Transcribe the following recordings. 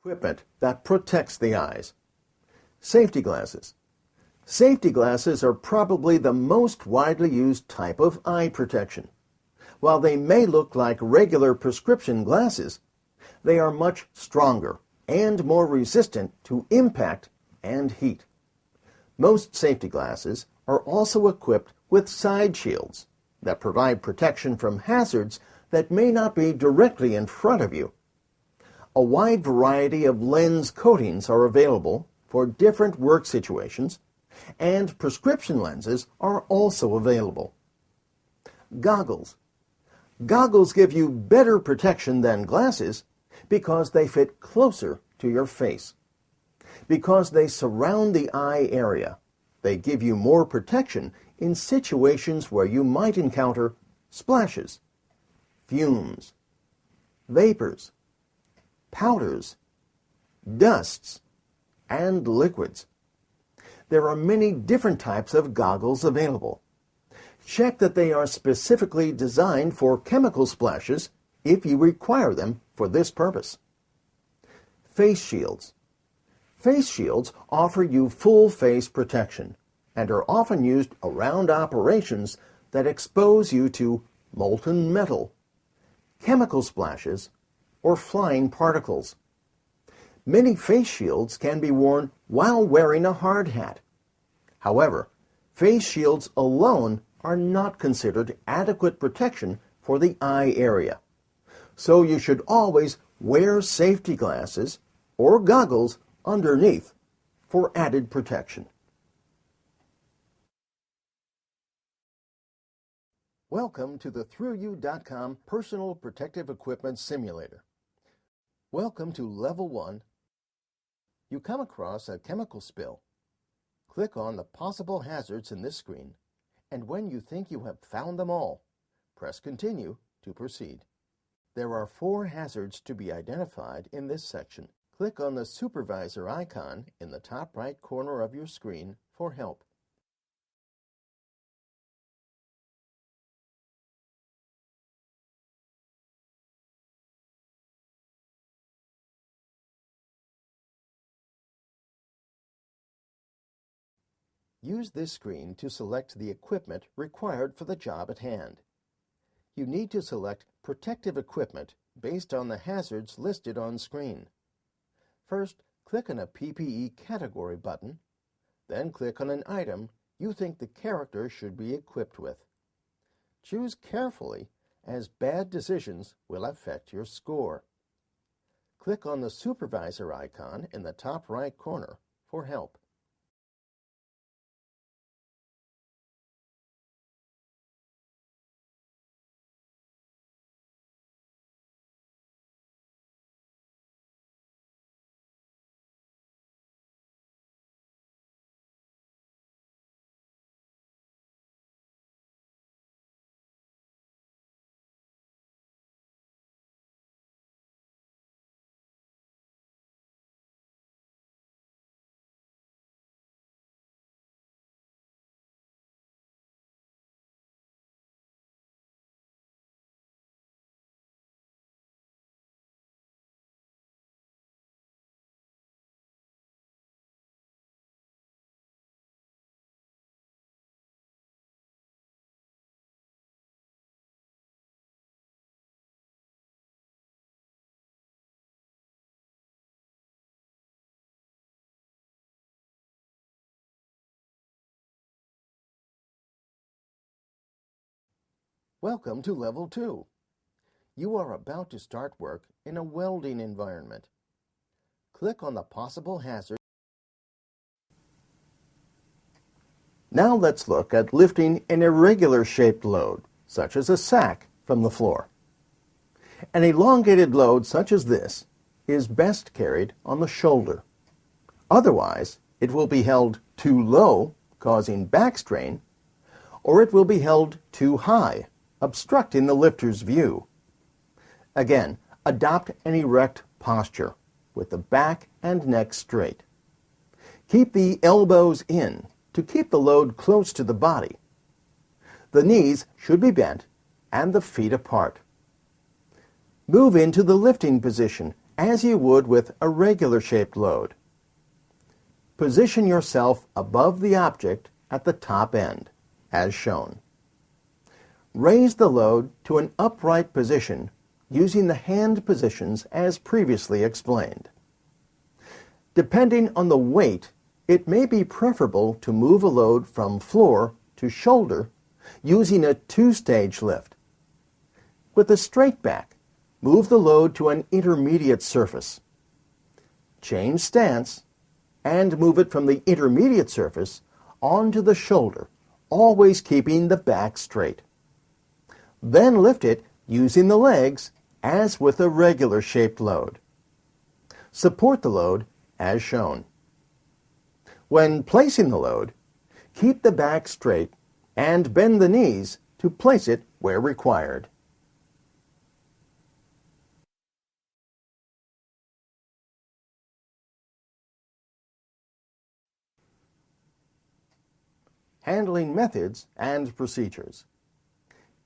Equipment that protects the eyes. Safety glasses. Safety glasses are probably the most widely used type of eye protection. While they may look like regular prescription glasses, they are much stronger and more resistant to impact and heat. Most safety glasses are also equipped with side shields that provide protection from hazards that may not be directly in front of you. A wide variety of lens coatings are available for different work situations, and prescription lenses are also available. Goggles. Goggles give you better protection than glasses because they fit closer to your face. Because they surround the eye area, they give you more protection in situations where you might encounter splashes, fumes, vapors, powders, dusts, and liquids. There are many different types of goggles available. Check that they are specifically designed for chemical splashes if you require them for this purpose. Face shields. Face shields offer you full face protection and are often used around operations that expose you to molten metal, chemical splashes, or flying particles. Many face shields can be worn while wearing a hard hat. However, face shields alone are not considered adequate protection for the eye area. So you should always wear safety glasses or goggles underneath for added protection. Welcome to the ThruYou.com Personal Protective Equipment Simulator. Welcome to Level 1. You come across a chemical spill. Click on the possible hazards in this screen, and when you think you have found them all, press Continue to proceed. There are 4 hazards to be identified in this section. Click on the supervisor icon in the top right corner of your screen for help. Use this screen to select the equipment required for the job at hand. You need to select protective equipment based on the hazards listed on screen. First, click on a PPE category button, then click on an item you think the character should be equipped with. Choose carefully, as bad decisions will affect your score. Click on the supervisor icon in the top right corner for help. Welcome to Level 2. You are about to start work in a welding environment. Click on the possible hazard. Now let's look at lifting an irregular shaped load, such as a sack, from the floor. An elongated load such as this is best carried on the shoulder. Otherwise, it will be held too low, causing back strain, or it will be held too high, obstructing the lifter's view. Again, adopt an erect posture with the back and neck straight. Keep the elbows in to keep the load close to the body. The knees should be bent and the feet apart. Move into the lifting position as you would with a regular shaped load. Position yourself above the object at the top end, as shown. Raise the load to an upright position using the hand positions as previously explained. Depending on the weight, it may be preferable to move a load from floor to shoulder using a two-stage lift. With a straight back, move the load to an intermediate surface. Change stance and move it from the intermediate surface onto the shoulder, always keeping the back straight. Then lift it using the legs as with a regular shaped load. Support the load as shown. When placing the load, keep the back straight and bend the knees to place it where required. Handling methods and procedures.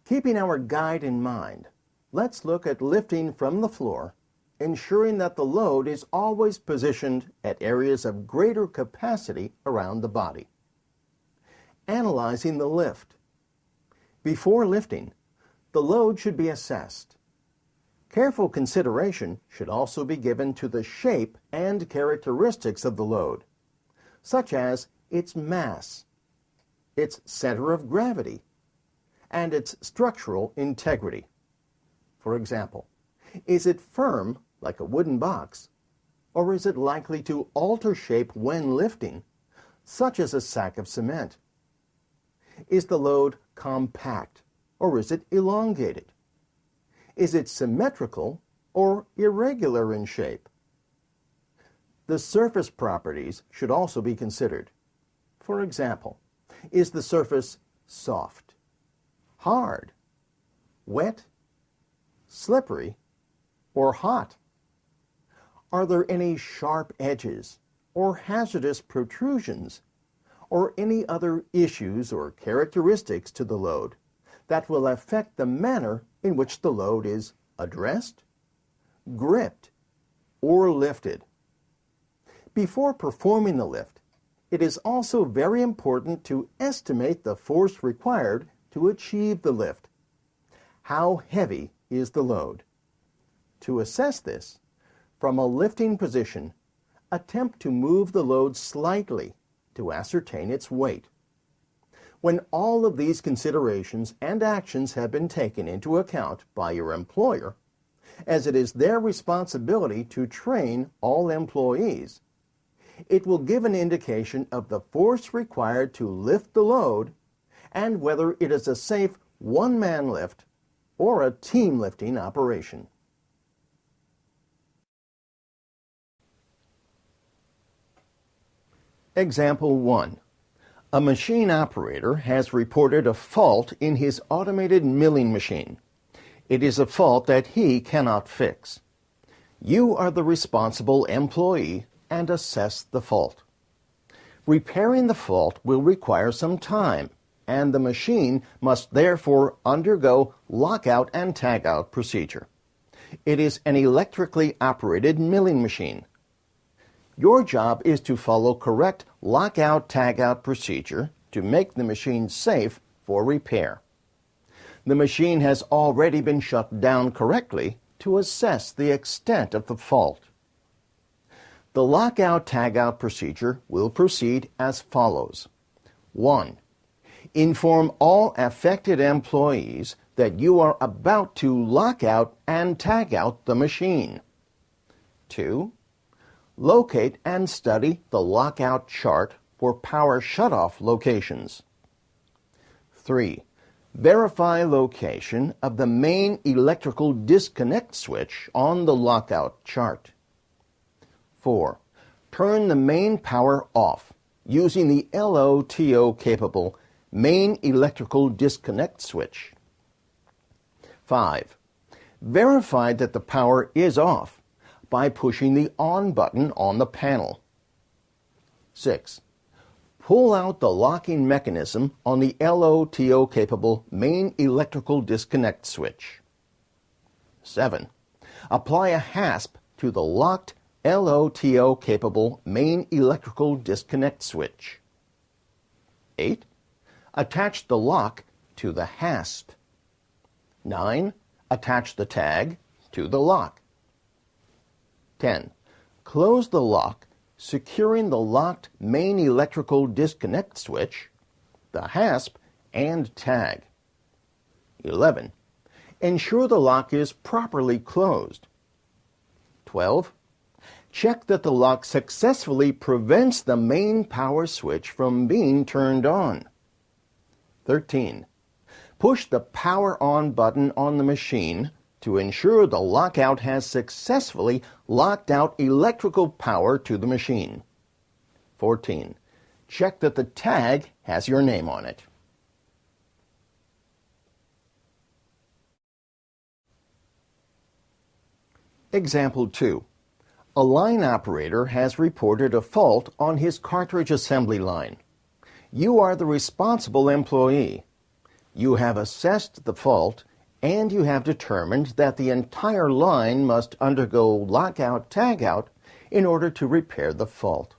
Keeping our guide in mind, let's look at lifting from the floor, ensuring that the load is always positioned at areas of greater capacity around the body. Analyzing the lift. Before lifting, the load should be assessed. Careful consideration should also be given to the shape and characteristics of the load, such as its mass, its center of gravity, and its structural integrity. For example, is it firm like a wooden box, or is it likely to alter shape when lifting, such as a sack of cement? Is the load compact, or is it elongated? Is it symmetrical or irregular in shape? The surface properties should also be considered. For example, is the surface soft, hard, wet, slippery, or hot? Are there any sharp edges or hazardous protrusions or any other issues or characteristics to the load that will affect the manner in which the load is addressed, gripped, or lifted? Before performing the lift, it is also very important to estimate the force required to achieve the lift. How heavy is the load? To assess this, from a lifting position, attempt to move the load slightly to ascertain its weight. When all of these considerations and actions have been taken into account by your employer, as it is their responsibility to train all employees, it will give an indication of the force required to lift the load and whether it is a safe one-man lift or a team lifting operation. Example 1. A machine operator has reported a fault in his automated milling machine. It is a fault that he cannot fix. You are the responsible employee and assess the fault. Repairing the fault will require some time, and the machine must therefore undergo lockout and tagout procedure. It is an electrically operated milling machine. Your job is to follow correct lockout-tagout procedure to make the machine safe for repair. The machine has already been shut down correctly to assess the extent of the fault. The lockout-tagout procedure will proceed as follows. 1. Inform all affected employees that you are about to lock out and tag out the machine. 2. Locate and study the lockout chart for power shutoff locations. 3. Verify location of the main electrical disconnect switch on the lockout chart. 4. Turn the main power off using the LOTO-capable main electrical disconnect switch. 5. Verify that the power is off by pushing the on button on the panel. 6. Pull out the locking mechanism on the LOTO-capable main electrical disconnect switch. 7. Apply a hasp to to the locked LOTO-capable main electrical disconnect switch. 8. Attach the lock to the hasp. 9. Attach the tag to the lock. 10. Close the lock, securing the locked main electrical disconnect switch, the hasp, and tag. 11. Ensure the lock is properly closed. 12. Check that the lock successfully prevents the main power switch from being turned on. 13. Push the power on button on the machine to ensure the lockout has successfully locked out electrical power to the machine. 14. Check that the tag has your name on it. Example 2. A line operator has reported a fault on his cartridge assembly line. You are the responsible employee. You have assessed the fault, and you have determined that the entire line must undergo lockout-tagout in order to repair the fault.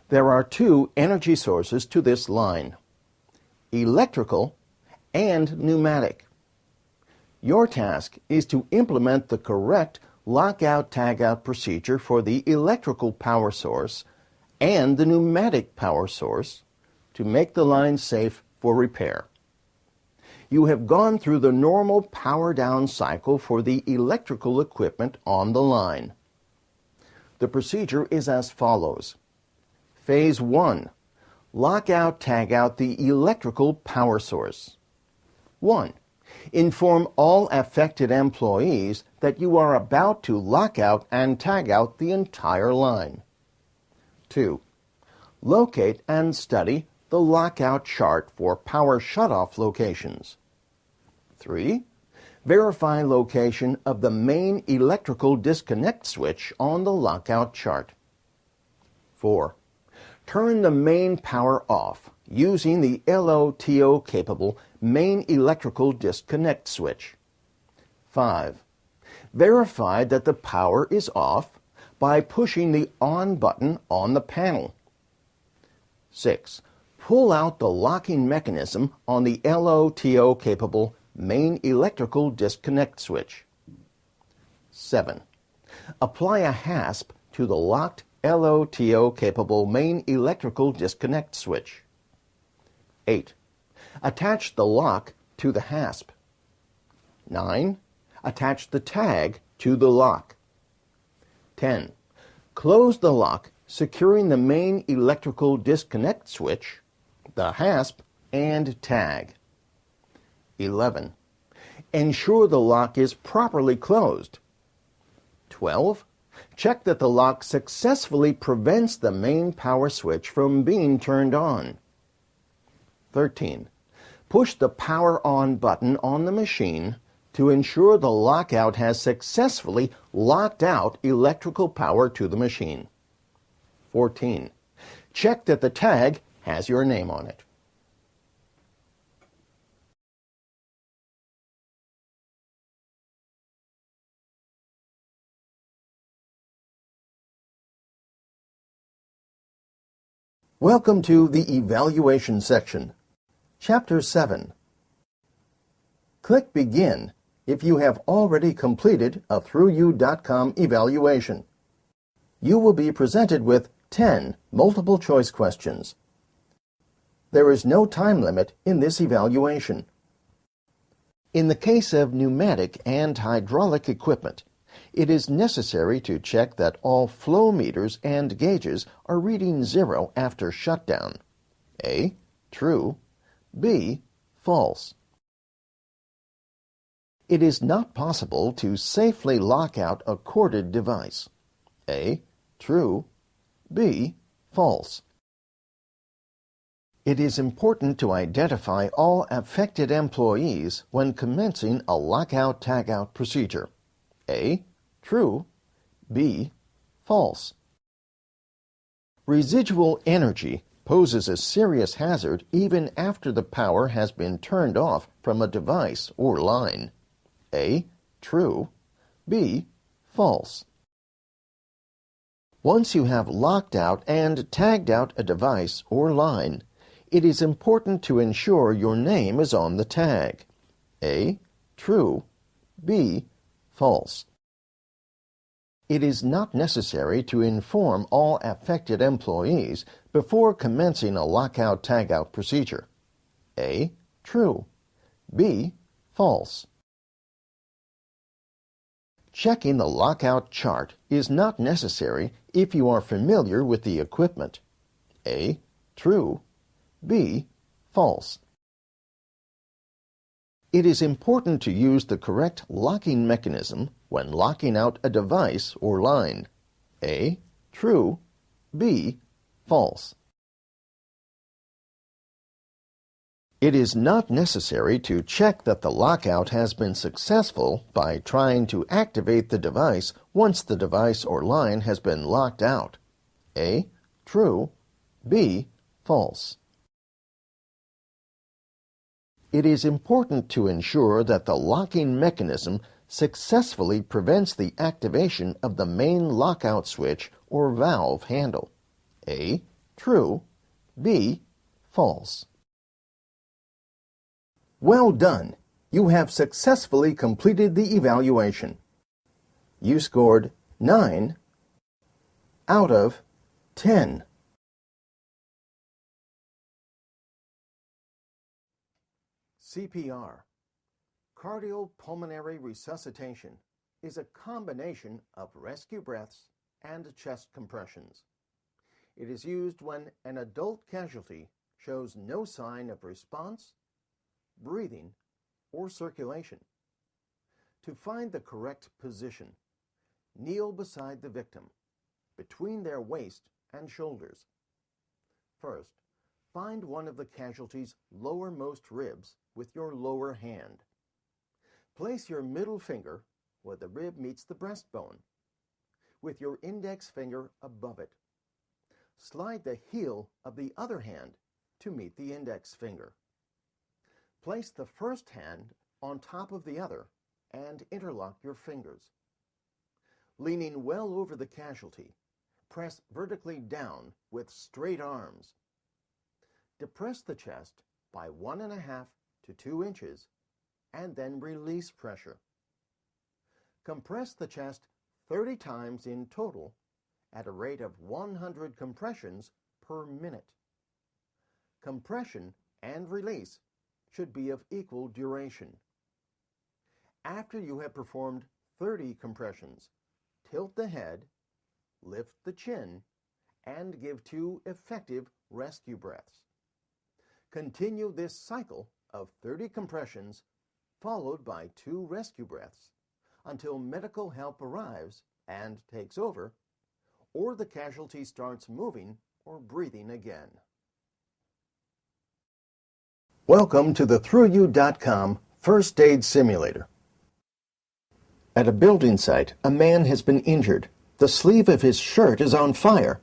There are two energy sources to this line: electrical and pneumatic. Your task is to implement the correct lockout-tagout procedure for the electrical power source and the pneumatic power source to make the line safe for repair. You have gone through the normal power-down cycle for the electrical equipment on the line. The procedure is as follows. Phase 1. Lockout-tagout the electrical power source. 1. Inform all affected employees that you are about to lock out and tag out the entire line. 2. Locate and study the lockout chart for power shutoff locations. 3. Verify location of the main electrical disconnect switch on the lockout chart. 4. Turn the main power off using the LOTO-capable main electrical disconnect switch. 5. Verify that the power is off by pushing the on button on the panel. 6. Pull out the locking mechanism on the LOTO-capable main electrical disconnect switch. 7. Apply a hasp to the locked LOTO-capable main electrical disconnect switch. 8. Attach the lock to the hasp. 9. Attach the tag to the lock. 10. Close the lock, securing the main electrical disconnect switch, the hasp, and tag. 11. Ensure the lock is properly closed. 12. Check that the lock successfully prevents the main power switch from being turned on. 13. Push the power on button on the machine to ensure the lockout has successfully locked out electrical power to the machine. 14. Check that the tag has your name on it. Welcome to the Evaluation section. Chapter 7. Click Begin if you have already completed a ThruYou.com evaluation. You will be presented with 10 multiple-choice questions. There is no time limit in this evaluation. In the case of pneumatic and hydraulic equipment, it is necessary to check that all flow meters and gauges are reading 0 after shutdown. A. True. B. False. It is not possible to safely lock out a corded device. A. True. B. False. It is important to identify all affected employees when commencing a lockout-tagout procedure. A. True. B. False. Residual energy poses a serious hazard even after the power has been turned off from a device or line. A. True. B. False. Once you have locked out and tagged out a device or line, it is important to ensure your name is on the tag. A. True. B. False. It is not necessary to inform all affected employees before commencing a lockout-tagout procedure. A. True. B. False. Checking the lockout chart is not necessary if you are familiar with the equipment. A. True. B. False. It is important to use the correct locking mechanism when locking out a device or line. A. True. B. False. It is not necessary to check that the lockout has been successful by trying to activate the device once the device or line has been locked out. A. True. B. False. It is important to ensure that the locking mechanism successfully prevents the activation of the main lockout switch or valve handle. A. True. B. False. Well done! You have successfully completed the evaluation. You scored 9 out of 10. CPR, cardiopulmonary resuscitation, is a combination of rescue breaths and chest compressions. It is used when an adult casualty shows no sign of response, breathing, or circulation. To find the correct position, kneel beside the victim, between their waist and shoulders. First, find one of the casualty's lowermost ribs with your lower hand. Place your middle finger where the rib meets the breastbone, with your index finger above it. Slide the heel of the other hand to meet the index finger. Place the first hand on top of the other and interlock your fingers. Leaning well over the casualty, press vertically down with straight arms. Depress the chest by 1.5 to 2 inches and then release pressure. Compress the chest 30 times in total at a rate of 100 compressions per minute. Compression and release should be of equal duration. After you have performed 30 compressions, tilt the head, lift the chin, and give 2 effective rescue breaths. Continue this cycle of 30 compressions followed by 2 rescue breaths until medical help arrives and takes over, or the casualty starts moving or breathing again. Welcome to the ThruYou.com First Aid Simulator. At a building site, a man has been injured. The sleeve of his shirt is on fire.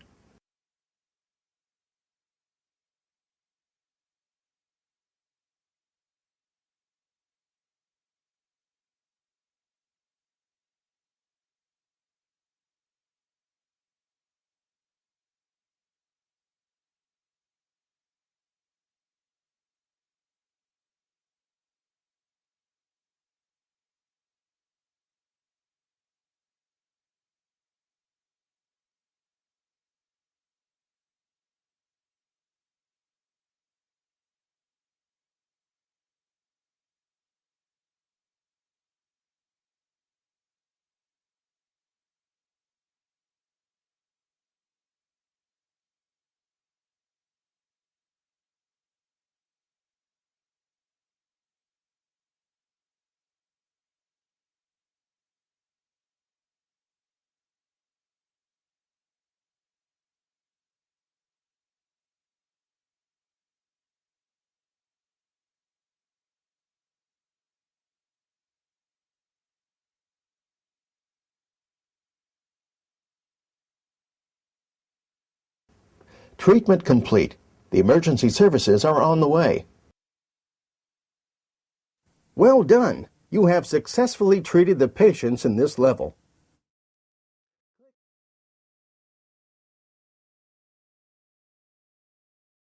Treatment complete. The emergency services are on the way. Well done! You have successfully treated the patients in this level.